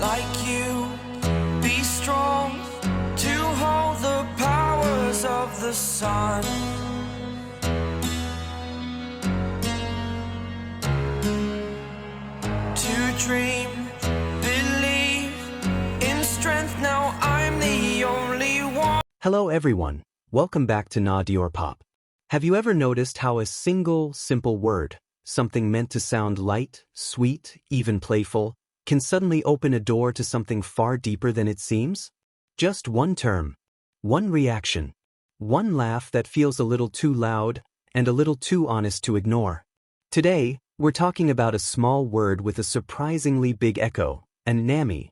like you. Be strong to hold the powers of the sun. To dream, believe in strength. Now I'm the only one. Hello everyone, welcome back to Diorpop. Have you ever noticed how a single, simple word, something meant to sound light, sweet, even playful, can suddenly open a door to something far deeper than it seems? Just one term, one reaction, one laugh that feels a little too loud and a little too honest to ignore. Today, we're talking about a small word with a surprisingly big echo, Annammi.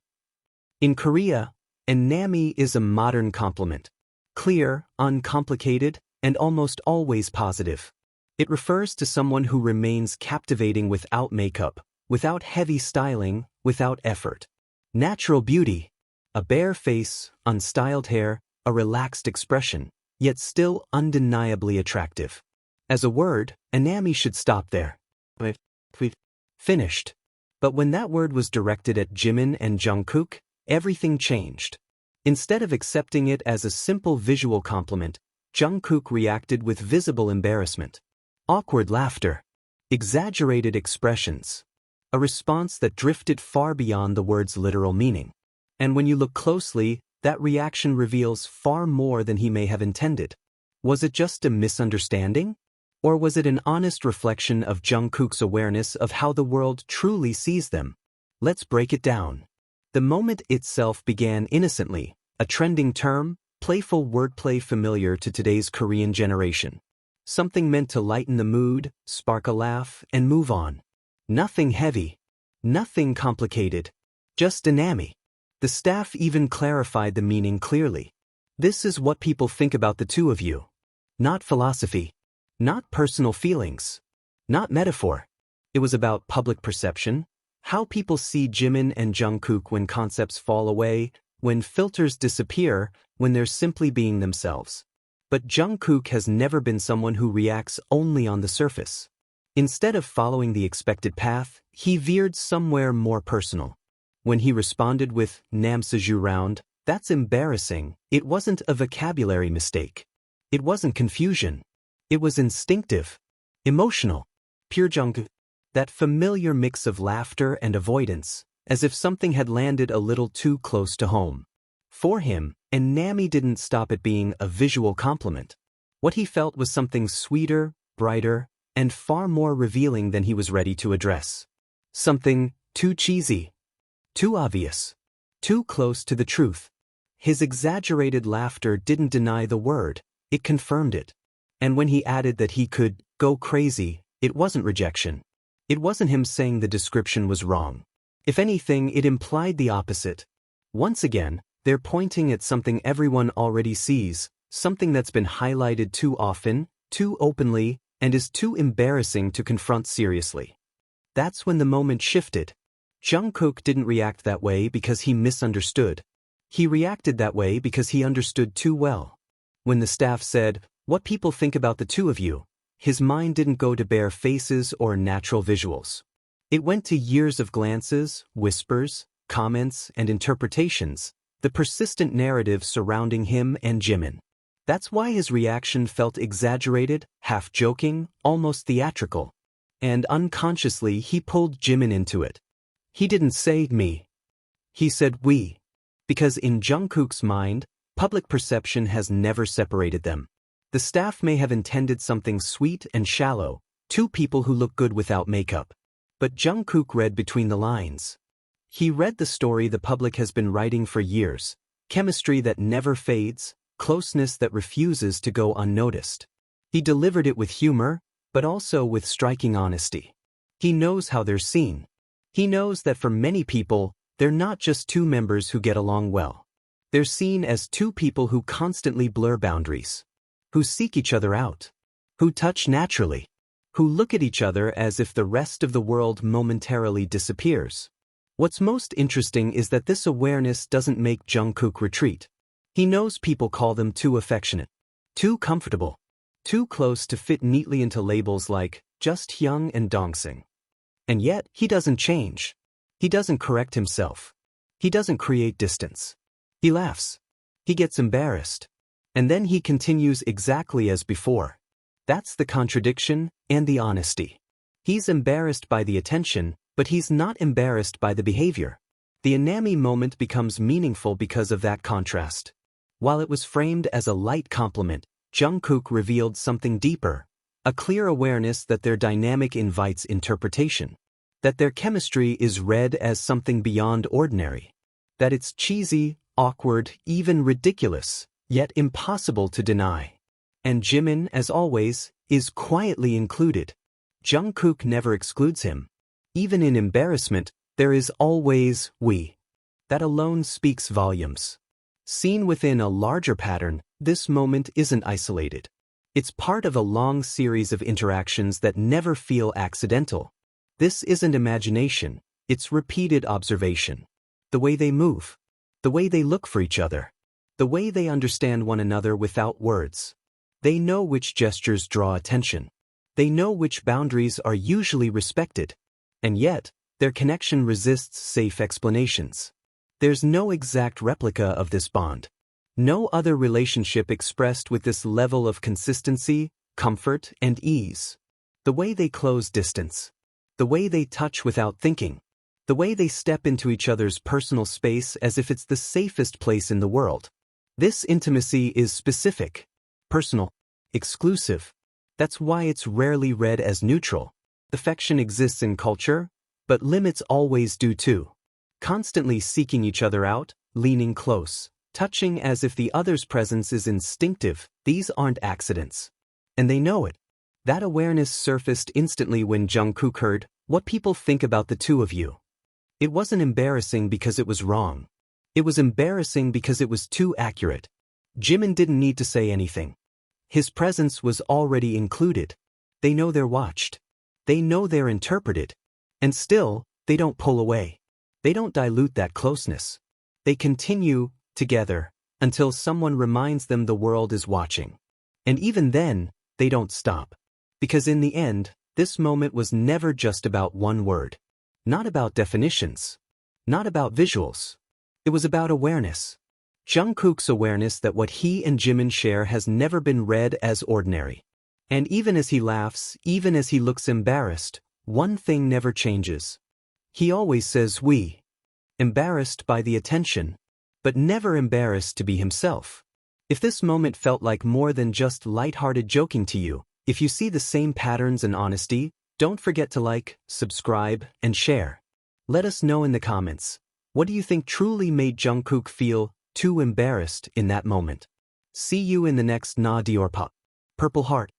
In Korea, Annammi is a modern compliment. Clear, uncomplicated, and almost always positive. It refers to someone who remains captivating without makeup, without heavy styling, without effort. Natural beauty. A bare face, unstyled hair, a relaxed expression, yet still undeniably attractive. As a word, Annammi should stop there. Finished. But when that word was directed at Jimin and Jungkook, everything changed. Instead of accepting it as a simple visual compliment, Jungkook reacted with visible embarrassment. Awkward laughter. Exaggerated expressions. A response that drifted far beyond the word's literal meaning. And when you look closely, that reaction reveals far more than he may have intended. Was it just a misunderstanding? Or was it an honest reflection of Jungkook's awareness of how the world truly sees them? Let's break it down. The moment itself began innocently, a trending term, playful wordplay familiar to today's Korean generation. Something meant to lighten the mood, spark a laugh, and move on. Nothing heavy. Nothing complicated. Just Annammi. The staff even clarified the meaning clearly. This is what people think about the two of you. Not philosophy. Not personal feelings. Not metaphor. It was about public perception, how people see Jimin and Jungkook when concepts fall away, when filters disappear, when they're simply being themselves. But Jungkook has never been someone who reacts only on the surface. Instead of following the expected path, he veered somewhere more personal. When he responded with "Namseju round," that's embarrassing. It wasn't a vocabulary mistake. It wasn't confusion. It was instinctive. Emotional. Pure Jungkook. That familiar mix of laughter and avoidance, as if something had landed a little too close to home. For him, Annammi didn't stop at being a visual compliment. What he felt was something sweeter, brighter, and far more revealing than he was ready to address. Something too cheesy, too obvious, too close to the truth. His exaggerated laughter didn't deny the word, it confirmed it. And when he added that he could go crazy, it wasn't rejection. It wasn't him saying the description was wrong. If anything, it implied the opposite. Once again, they're pointing at something everyone already sees, something that's been highlighted too often, too openly, and is too embarrassing to confront seriously. That's when the moment shifted. Jungkook didn't react that way because he misunderstood. He reacted that way because he understood too well. When the staff said, "What people think about the two of you," his mind didn't go to bare faces or natural visuals. It went to years of glances, whispers, comments, and interpretations, the persistent narrative surrounding him and Jimin. That's why his reaction felt exaggerated, half-joking, almost theatrical. And unconsciously he pulled Jimin into it. He didn't say "me." He said "we." Because in Jungkook's mind, public perception has never separated them. The staff may have intended something sweet and shallow, two people who look good without makeup. But Jungkook read between the lines. He read the story the public has been writing for years, chemistry that never fades, closeness that refuses to go unnoticed. He delivered it with humor, but also with striking honesty. He knows how they're seen. He knows that for many people, they're not just two members who get along well. They're seen as two people who constantly blur boundaries, who seek each other out, who touch naturally, who look at each other as if the rest of the world momentarily disappears. What's most interesting is that this awareness doesn't make Jungkook retreat. He knows people call them too affectionate, too comfortable, too close to fit neatly into labels like just Hyung and Dongsing. And yet, he doesn't change. He doesn't correct himself. He doesn't create distance. He laughs. He gets embarrassed. And then he continues exactly as before. That's the contradiction and the honesty. He's embarrassed by the attention, but he's not embarrassed by the behavior. The Annammi moment becomes meaningful because of that contrast. While it was framed as a light compliment, Jungkook revealed something deeper, a clear awareness that their dynamic invites interpretation, that their chemistry is read as something beyond ordinary, that it's cheesy, awkward, even ridiculous, yet impossible to deny. And Jimin, as always, is quietly included. Jungkook never excludes him. Even in embarrassment, there is always we. That alone speaks volumes. Seen within a larger pattern, this moment isn't isolated. It's part of a long series of interactions that never feel accidental. This isn't imagination, it's repeated observation. The way they move, the way they look for each other, the way they understand one another without words. They know which gestures draw attention. They know which boundaries are usually respected. And yet, their connection resists safe explanations. There's no exact replica of this bond. No other relationship expressed with this level of consistency, comfort, and ease. The way they close distance. The way they touch without thinking. The way they step into each other's personal space as if it's the safest place in the world. This intimacy is specific, personal, exclusive. That's why it's rarely read as neutral. Affection exists in culture, but limits always do too. Constantly seeking each other out, leaning close, touching as if the other's presence is instinctive, these aren't accidents. And they know it. That awareness surfaced instantly when Jungkook heard, "What people think about the two of you." It wasn't embarrassing because it was wrong. It was embarrassing because it was too accurate. Jimin didn't need to say anything. His presence was already included. They know they're watched. They know they're interpreted. And still, they don't pull away. They don't dilute that closeness. They continue, together, until someone reminds them the world is watching. And even then, they don't stop. Because in the end, this moment was never just about one word. Not about definitions. Not about visuals. It was about awareness. Jungkook's awareness that what he and Jimin share has never been read as ordinary. And even as he laughs, even as he looks embarrassed, one thing never changes. He always says we. Embarrassed by the attention, but never embarrassed to be himself. If this moment felt like more than just lighthearted joking to you, if you see the same patterns and honesty, don't forget to like, subscribe, and share. Let us know in the comments. What do you think truly made Jungkook feel too embarrassed in that moment? See you in the next Diorpop. Purple Heart.